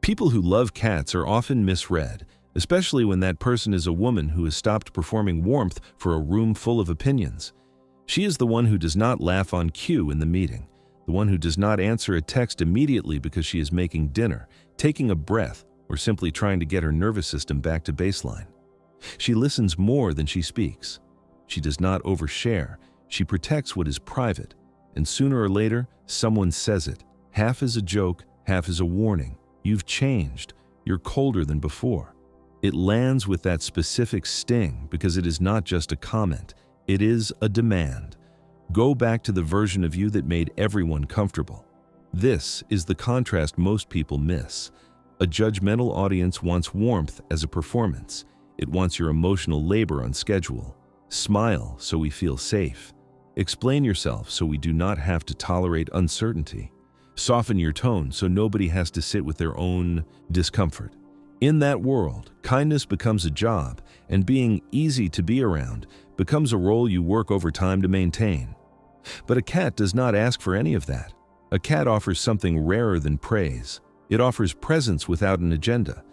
People who love cats are often misread, especially when that person is a woman who has stopped performing warmth for a room full of opinions. She is the one who does not laugh on cue in the meeting, the one who does not answer a text immediately because she is making dinner, taking a breath, or simply trying to get her nervous system back to baseline. She listens more than she speaks. She does not overshare. She protects what is private, and sooner or later, someone says it, half as a joke, half as a warning. You've changed. You're colder than before. It lands with that specific sting because it is not just a comment. It is a demand. Go back to the version of you that made everyone comfortable. This is the contrast most people miss. A judgmental audience wants warmth as a performance. It wants your emotional labor on schedule. Smile so we feel safe. Explain yourself so we do not have to tolerate uncertainty. Soften your tone so nobody has to sit with their own discomfort. In that world, kindness becomes a job, and being easy to be around becomes a role you work over time to maintain. But a cat does not ask for any of that. A cat offers something rarer than praise. It offers presence without an agenda.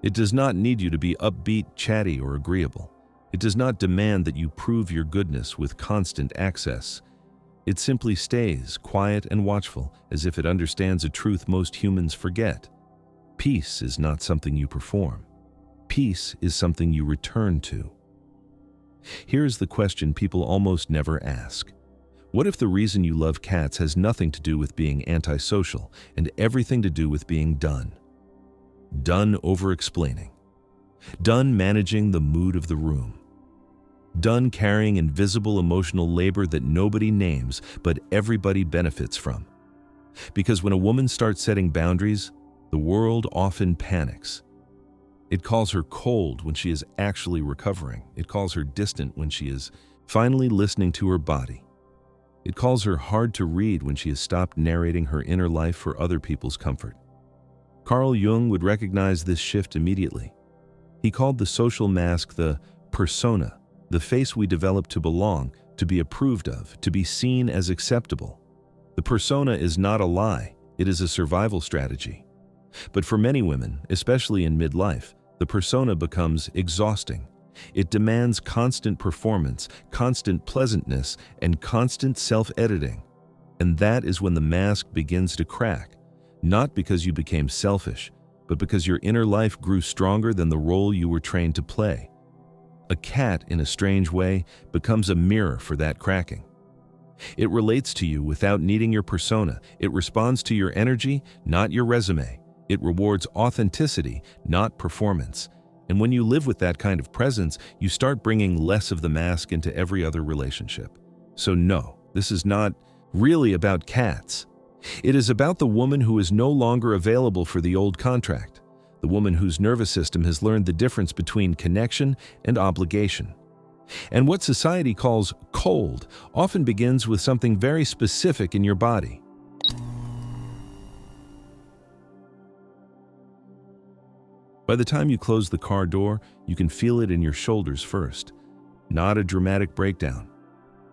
It does not need you to be upbeat, chatty, or agreeable. It does not demand that you prove your goodness with constant access. It simply stays quiet and watchful, as if it understands a truth most humans forget. Peace is not something you perform. Peace is something you return to. Here is the question people almost never ask. What if the reason you love cats has nothing to do with being antisocial and everything to do with being done? Done over-explaining. Done managing the mood of the room. Done carrying invisible emotional labor that nobody names but everybody benefits from. Because when a woman starts setting boundaries, the world often panics. It calls her cold when she is actually recovering. It calls her distant when she is finally listening to her body. It calls her hard to read when she has stopped narrating her inner life for other people's comfort. Carl Jung would recognize this shift immediately. He called the social mask the persona, the face we develop to belong, to be approved of, to be seen as acceptable. The persona is not a lie, it is a survival strategy. But for many women, especially in midlife, the persona becomes exhausting. It demands constant performance, constant pleasantness, and constant self-editing. And that is when the mask begins to crack, not because you became selfish, but because your inner life grew stronger than the role you were trained to play. A cat, in a strange way, becomes a mirror for that cracking. It relates to you without needing your persona. It responds to your energy, not your resume. It rewards authenticity, not performance. And when you live with that kind of presence, you start bringing less of the mask into every other relationship. So no, this is not really about cats. It is about the woman who is no longer available for the old contract. The woman whose nervous system has learned the difference between connection and obligation. And what society calls cold often begins with something very specific in your body. By the time you close the car door, you can feel it in your shoulders first. Not a dramatic breakdown,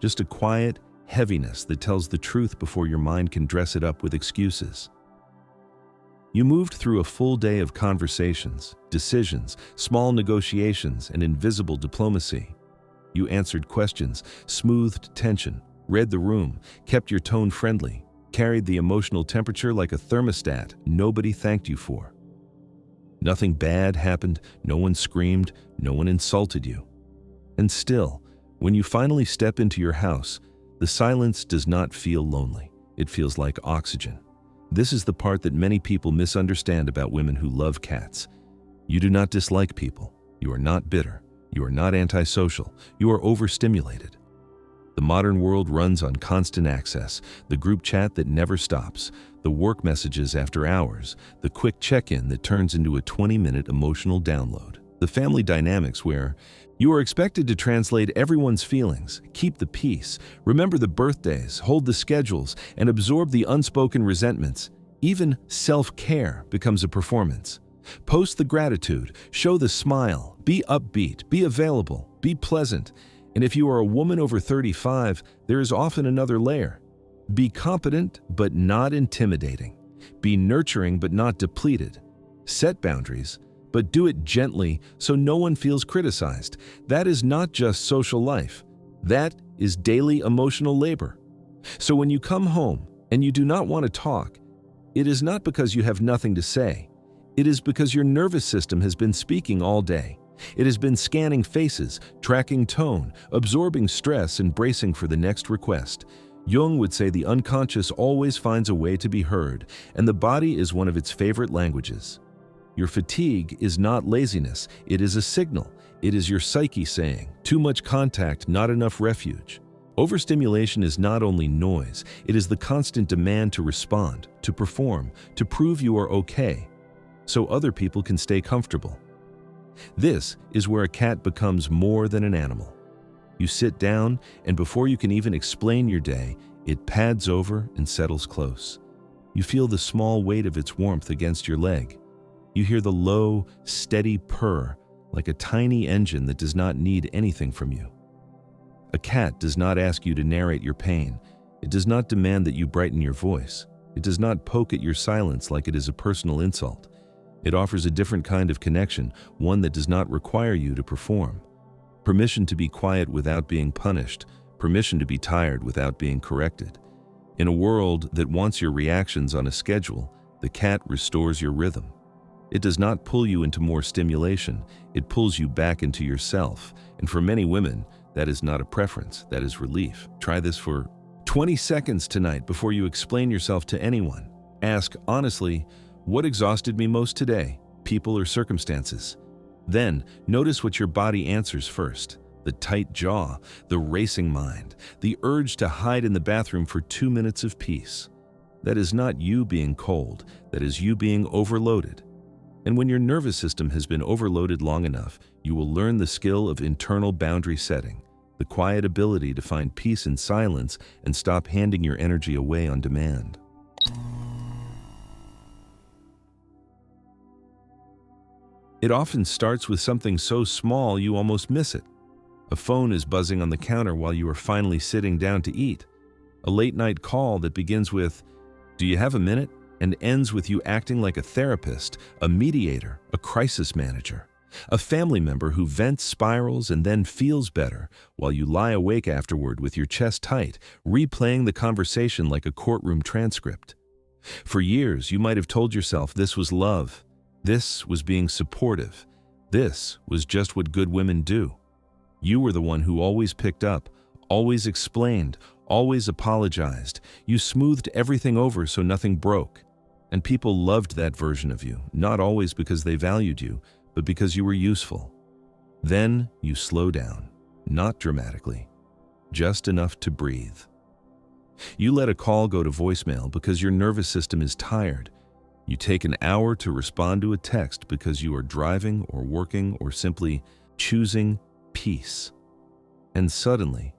just a quiet heaviness that tells the truth before your mind can dress it up with excuses. You moved through a full day of conversations, decisions, small negotiations, and invisible diplomacy. You answered questions, smoothed tension, read the room, kept your tone friendly, carried the emotional temperature like a thermostat nobody thanked you for. Nothing bad happened, no one screamed, no one insulted you. And still, when you finally step into your house, the silence does not feel lonely. It feels like oxygen. This is the part that many people misunderstand about women who love cats. You do not dislike people. You are not bitter. You are not antisocial. You are overstimulated. The modern world runs on constant access, the group chat that never stops, the work messages after hours, the quick check-in that turns into a 20-minute emotional download. The family dynamics where you are expected to translate everyone's feelings, keep the peace, remember the birthdays, hold the schedules, and absorb the unspoken resentments. Even self-care becomes a performance. Post the gratitude, show the smile, be upbeat, be available, be pleasant. And if you are a woman over 35, there is often another layer. Be competent but not intimidating. Be nurturing but not depleted. Set boundaries, but do it gently so no one feels criticized. That is not just social life. That is daily emotional labor. So when you come home and you do not want to talk, it is not because you have nothing to say. It is because your nervous system has been speaking all day. It has been scanning faces, tracking tone, absorbing stress, and bracing for the next request. Jung would say the unconscious always finds a way to be heard, and the body is one of its favorite languages. Your fatigue is not laziness, it is a signal. It is your psyche saying, too much contact, not enough refuge. Overstimulation is not only noise, it is the constant demand to respond, to perform, to prove you are okay, so other people can stay comfortable. This is where a cat becomes more than an animal. You sit down, and before you can even explain your day, it pads over and settles close. You feel the small weight of its warmth against your leg. You hear the low, steady purr, like a tiny engine that does not need anything from you. A cat does not ask you to narrate your pain. It does not demand that you brighten your voice. It does not poke at your silence like it is a personal insult. It offers a different kind of connection, one that does not require you to perform. Permission to be quiet without being punished. Permission to be tired without being corrected. In a world that wants your reactions on a schedule, the cat restores your rhythm. It does not pull you into more stimulation. It pulls you back into yourself. And for many women, that is not a preference, that is relief. Try this for 20 seconds tonight before you explain yourself to anyone. Ask honestly, what exhausted me most today? People or circumstances? Then, notice what your body answers first. The tight jaw, the racing mind, the urge to hide in the bathroom for 2 minutes of peace. That is not you being cold, that is you being overloaded. And when your nervous system has been overloaded long enough, you will learn the skill of internal boundary setting, the quiet ability to find peace in silence and stop handing your energy away on demand. It often starts with something so small you almost miss it. A phone is buzzing on the counter while you are finally sitting down to eat. A late-night call that begins with, "Do you have a minute?" and ends with you acting like a therapist, a mediator, a crisis manager. A family member who vents, spirals, and then feels better while you lie awake afterward with your chest tight, replaying the conversation like a courtroom transcript. For years, you might have told yourself this was love. This was being supportive. This was just what good women do. You were the one who always picked up, always explained, always apologized. You smoothed everything over so nothing broke. And people loved that version of you, not always because they valued you, but because you were useful. Then you slow down, not dramatically, just enough to breathe. You let a call go to voicemail because your nervous system is tired. You take an hour to respond to a text because you are driving or working or simply choosing peace. And suddenly,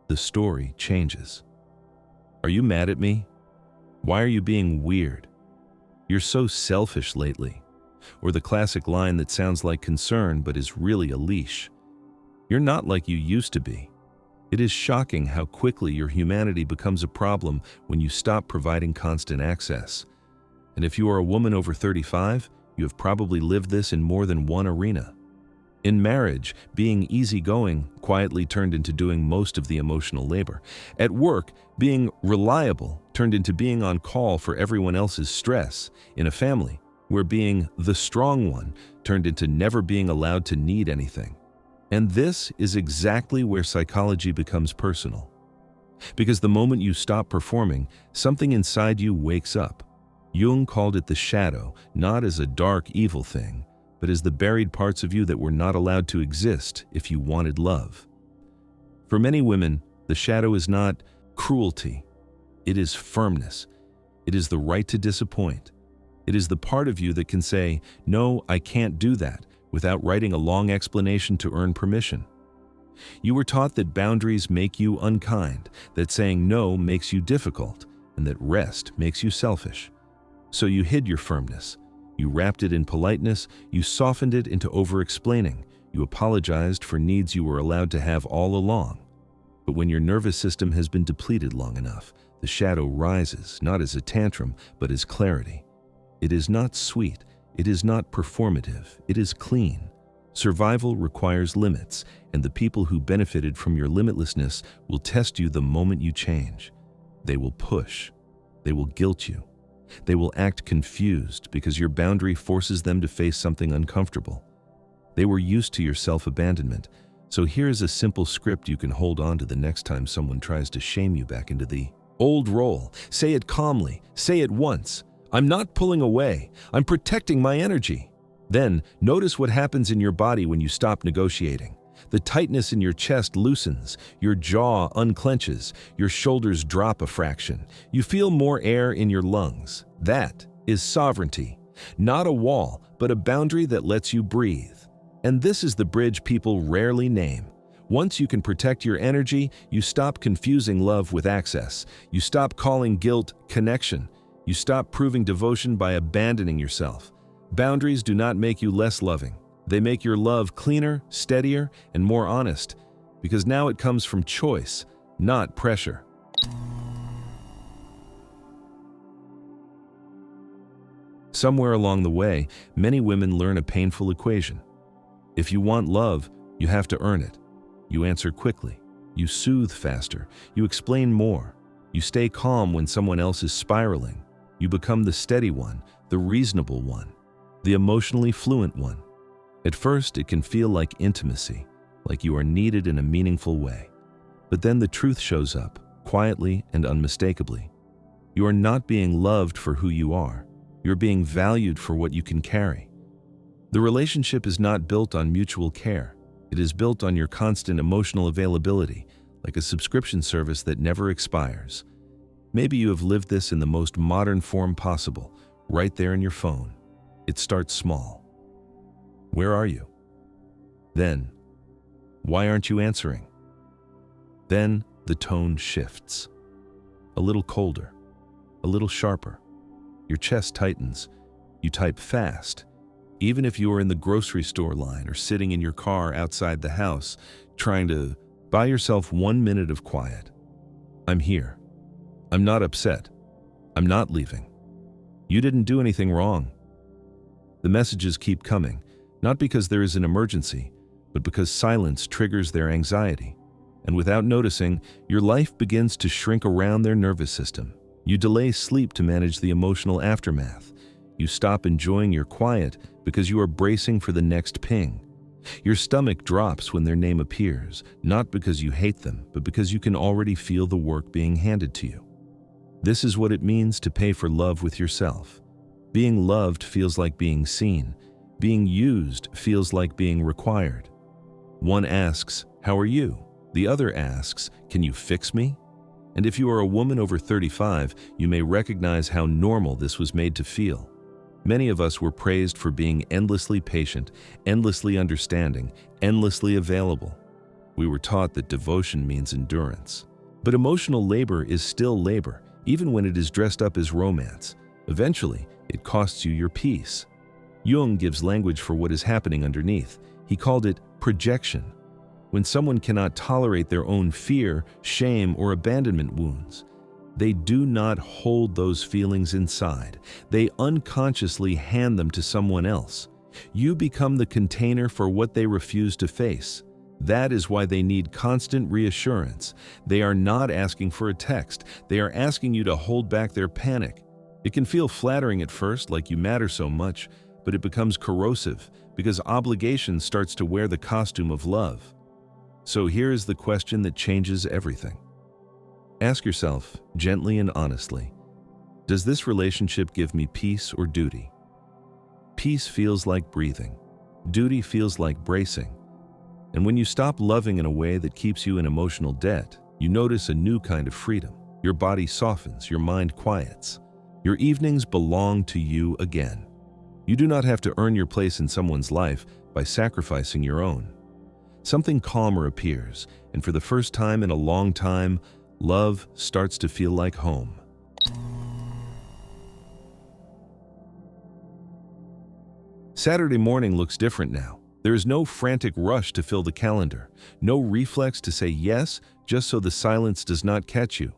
the story changes. Are you mad at me? Why are you being weird? You're so selfish lately. Or the classic line that sounds like concern but is really a leash. You're not like you used to be. It is shocking how quickly your humanity becomes a problem when you stop providing constant access. And if you are a woman over 35, you have probably lived this in more than one arena. In marriage, being easygoing quietly turned into doing most of the emotional labor. At work, being reliable turned into being on call for everyone else's stress. In a family, where being the strong one turned into never being allowed to need anything. And this is exactly where psychology becomes personal. Because the moment you stop performing, something inside you wakes up. Jung called it the shadow, not as a dark, evil thing, but as the buried parts of you that were not allowed to exist if you wanted love. For many women, the shadow is not cruelty. It is firmness. It is the right to disappoint. It is the part of you that can say, "No, I can't do that," without writing a long explanation to earn permission. You were taught that boundaries make you unkind, that saying no makes you difficult, and that rest makes you selfish. So you hid your firmness. You wrapped it in politeness. You softened it into over-explaining. You apologized for needs you were allowed to have all along. But when your nervous system has been depleted long enough, the shadow rises, not as a tantrum, but as clarity. It is not sweet. It is not performative, it is clean. Survival requires limits, and the people who benefited from your limitlessness will test you the moment you change. They will push. They will guilt you. They will act confused because your boundary forces them to face something uncomfortable. They were used to your self-abandonment, so here's a simple script you can hold on to the next time someone tries to shame you back into the old role. Say it calmly. Say it once. I'm not pulling away. I'm protecting my energy. Then, notice what happens in your body when you stop negotiating. The tightness in your chest loosens, your jaw unclenches, your shoulders drop a fraction. You feel more air in your lungs. That is sovereignty. Not a wall, but a boundary that lets you breathe. And this is the bridge people rarely name. Once you can protect your energy, you stop confusing love with access. You stop calling guilt connection. You stop proving devotion by abandoning yourself. Boundaries do not make you less loving. They make your love cleaner, steadier, and more honest, because now it comes from choice, not pressure. Somewhere along the way, many women learn a painful equation. If you want love, you have to earn it. You answer quickly. You soothe faster. You explain more. You stay calm when someone else is spiraling. You become the steady one, the reasonable one, the emotionally fluent one. At first, it can feel like intimacy, like you are needed in a meaningful way. But then the truth shows up, quietly and unmistakably. You are not being loved for who you are. You're being valued for what you can carry. The relationship is not built on mutual care. It is built on your constant emotional availability, like a subscription service that never expires. Maybe you have lived this in the most modern form possible, right there in your phone. It starts small. Where are you? Then, why aren't you answering? Then the tone shifts. A little colder, a little sharper. Your chest tightens. You type fast. Even if you are in the grocery store line or sitting in your car outside the house, trying to buy yourself 1 minute of quiet. I'm here. I'm not upset. I'm not leaving. You didn't do anything wrong. The messages keep coming, not because there is an emergency, but because silence triggers their anxiety. And without noticing, your life begins to shrink around their nervous system. You delay sleep to manage the emotional aftermath. You stop enjoying your quiet because you are bracing for the next ping. Your stomach drops when their name appears, not because you hate them, but because you can already feel the work being handed to you. This is what it means to pay for love with yourself. Being loved feels like being seen. Being used feels like being required. One asks, "How are you?" The other asks, "Can you fix me?" And if you are a woman over 35, you may recognize how normal this was made to feel. Many of us were praised for being endlessly patient, endlessly understanding, endlessly available. We were taught that devotion means endurance. But emotional labor is still labor, even when it is dressed up as romance. Eventually, it costs you your peace. Jung gives language for what is happening underneath. He called it projection. When someone cannot tolerate their own fear, shame, or abandonment wounds, they do not hold those feelings inside. They unconsciously hand them to someone else. You become the container for what they refuse to face. That is why they need constant reassurance. They are not asking for a text. They are asking you to hold back their panic. It can feel flattering at first, like you matter so much, but it becomes corrosive because obligation starts to wear the costume of love. So here is the question that changes everything. Ask yourself, gently and honestly, does this relationship give me peace or duty? Peace feels like breathing. Duty feels like bracing. And when you stop loving in a way that keeps you in emotional debt, you notice a new kind of freedom. Your body softens, your mind quiets. Your evenings belong to you again. You do not have to earn your place in someone's life by sacrificing your own. Something calmer appears, and for the first time in a long time, love starts to feel like home. Saturday morning looks different now. There is no frantic rush to fill the calendar, no reflex to say yes just so the silence does not catch you.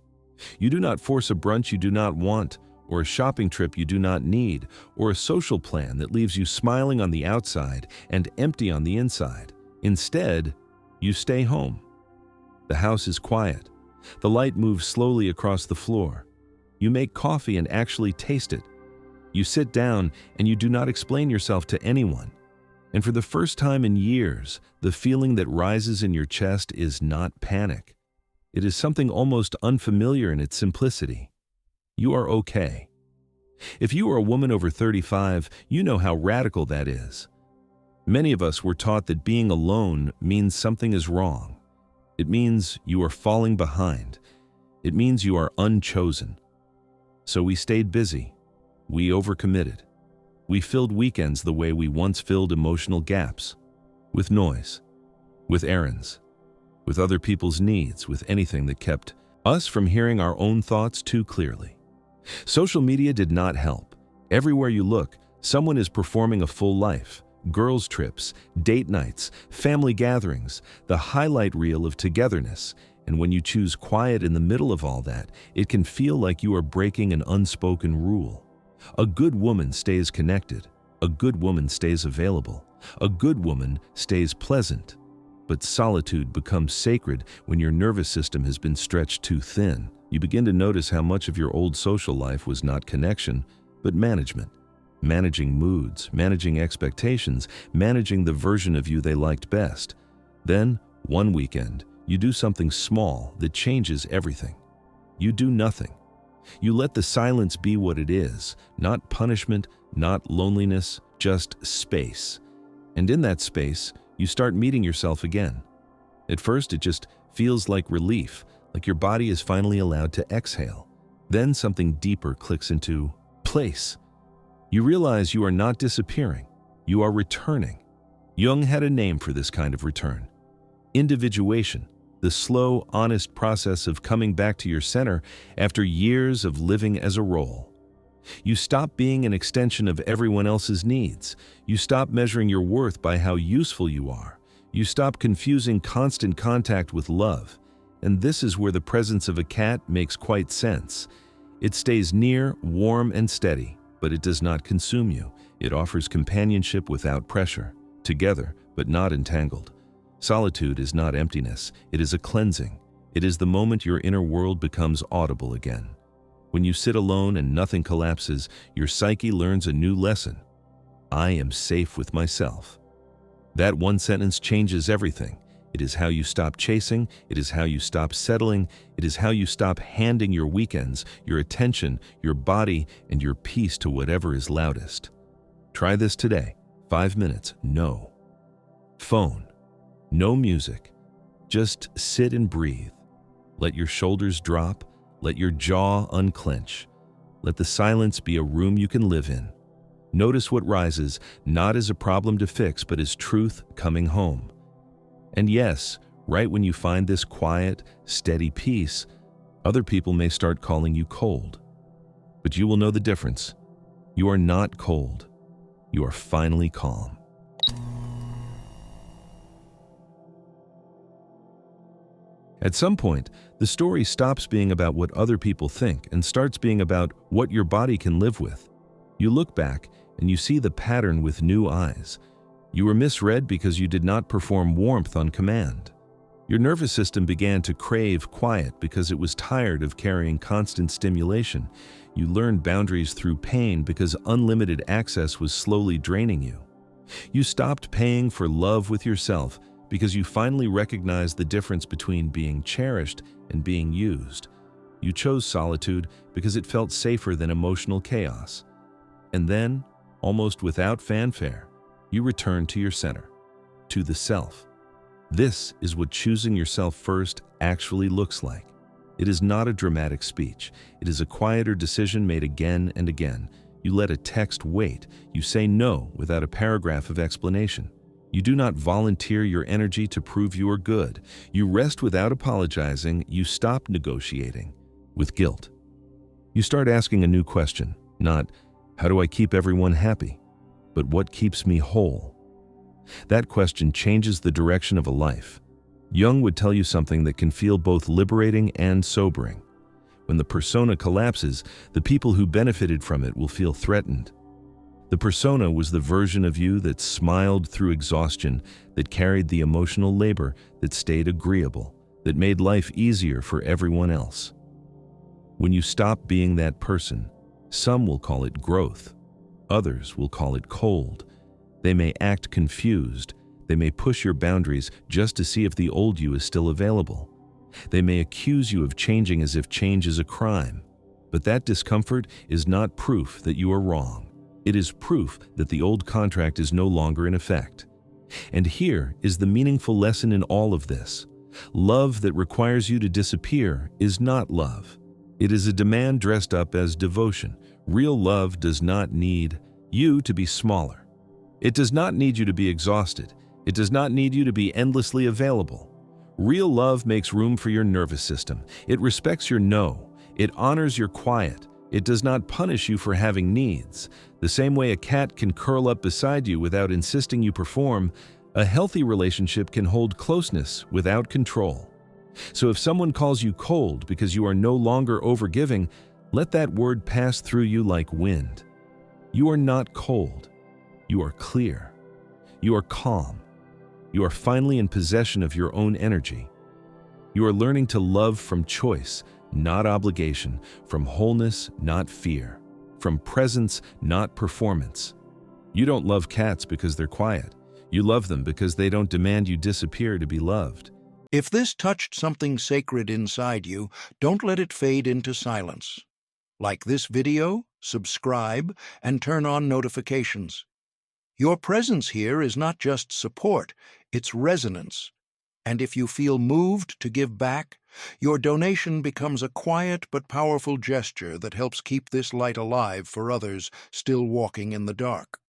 You do not force a brunch you do not want, or a shopping trip you do not need, or a social plan that leaves you smiling on the outside and empty on the inside. Instead, you stay home. The house is quiet. The light moves slowly across the floor. You make coffee and actually taste it. You sit down and you do not explain yourself to anyone. And for the first time in years, the feeling that rises in your chest is not panic. It is something almost unfamiliar in its simplicity. You are okay. If you are a woman over 35, you know how radical that is. Many of us were taught that being alone means something is wrong. It means you are falling behind. It means you are unchosen. So we stayed busy. We overcommitted. We filled weekends the way we once filled emotional gaps, with noise, with errands, with other people's needs, with anything that kept us from hearing our own thoughts too clearly. Social media did not help. Everywhere you look, someone is performing a full life. Girls' trips, date nights, family gatherings, the highlight reel of togetherness. And when you choose quiet in the middle of all that, it can feel like you are breaking an unspoken rule. A good woman stays connected. A good woman stays available. A good woman stays pleasant. But solitude becomes sacred when your nervous system has been stretched too thin. You begin to notice how much of your old social life was not connection, but management. Managing moods, managing expectations, managing the version of you they liked best. Then, one weekend, you do something small that changes everything. You do nothing. You let the silence be what it is, not punishment, not loneliness, just space. And in that space, you start meeting yourself again. At first, it just feels like relief, like your body is finally allowed to exhale. Then something deeper clicks into place. You realize you are not disappearing, you are returning. Jung had a name for this kind of return: individuation. The slow, honest process of coming back to your center after years of living as a role. You stop being an extension of everyone else's needs. You stop measuring your worth by how useful you are. You stop confusing constant contact with love. And this is where the presence of a cat makes quite sense. It stays near, warm, and steady, but it does not consume you. It offers companionship without pressure, together, but not entangled. Solitude is not emptiness, it is a cleansing. It is the moment your inner world becomes audible again. When you sit alone and nothing collapses, your psyche learns a new lesson. I am safe with myself. That one sentence changes everything. It is how you stop chasing, it is how you stop settling, it is how you stop handing your weekends, your attention, your body, and your peace to whatever is loudest. Try this today. 5 minutes, no phone. No music. Just sit and breathe. Let your shoulders drop. Let your jaw unclench. Let the silence be a room you can live in. Notice what rises, not as a problem to fix, but as truth coming home. And yes, right when you find this quiet, steady peace, other people may start calling you cold. But you will know the difference. You are not cold. You are finally calm. At some point, the story stops being about what other people think and starts being about what your body can live with. You look back and you see the pattern with new eyes. You were misread because you did not perform warmth on command. Your nervous system began to crave quiet because it was tired of carrying constant stimulation. You learned boundaries through pain because unlimited access was slowly draining you. You stopped paying for love with yourself because you finally recognized the difference between being cherished and being used. You chose solitude because it felt safer than emotional chaos. And then, almost without fanfare, you returned to your center, to the self. This is what choosing yourself first actually looks like. It is not a dramatic speech. It is a quieter decision made again and again. You let a text wait. You say no without a paragraph of explanation. You do not volunteer your energy to prove you are good. You rest without apologizing. You stop negotiating with guilt. You start asking a new question, not, how do I keep everyone happy? But what keeps me whole? That question changes the direction of a life. Jung would tell you something that can feel both liberating and sobering. When the persona collapses, the people who benefited from it will feel threatened. The persona was the version of you that smiled through exhaustion, that carried the emotional labor, that stayed agreeable, that made life easier for everyone else. When you stop being that person, some will call it growth. Others will call it cold. They may act confused. They may push your boundaries just to see if the old you is still available. They may accuse you of changing as if change is a crime. But that discomfort is not proof that you are wrong. It is proof that the old contract is no longer in effect. And here is the meaningful lesson in all of this. Love that requires you to disappear is not love. It is a demand dressed up as devotion. Real love does not need you to be smaller. It does not need you to be exhausted. It does not need you to be endlessly available. Real love makes room for your nervous system. It respects your no. It honors your quiet. It does not punish you for having needs. The same way a cat can curl up beside you without insisting you perform, a healthy relationship can hold closeness without control. So if someone calls you cold because you are no longer overgiving, let that word pass through you like wind. You are not cold. You are clear. You are calm. You are finally in possession of your own energy. You are learning to love from choice, not obligation, from wholeness, not fear, from presence, not performance. You don't love cats because they're quiet. You love them because they don't demand you disappear to be loved. If this touched something sacred inside you, don't let it fade into silence. Like this video, subscribe, and turn on notifications. Your presence here is not just support, it's resonance. And if you feel moved to give back, your donation becomes a quiet but powerful gesture that helps keep this light alive for others still walking in the dark.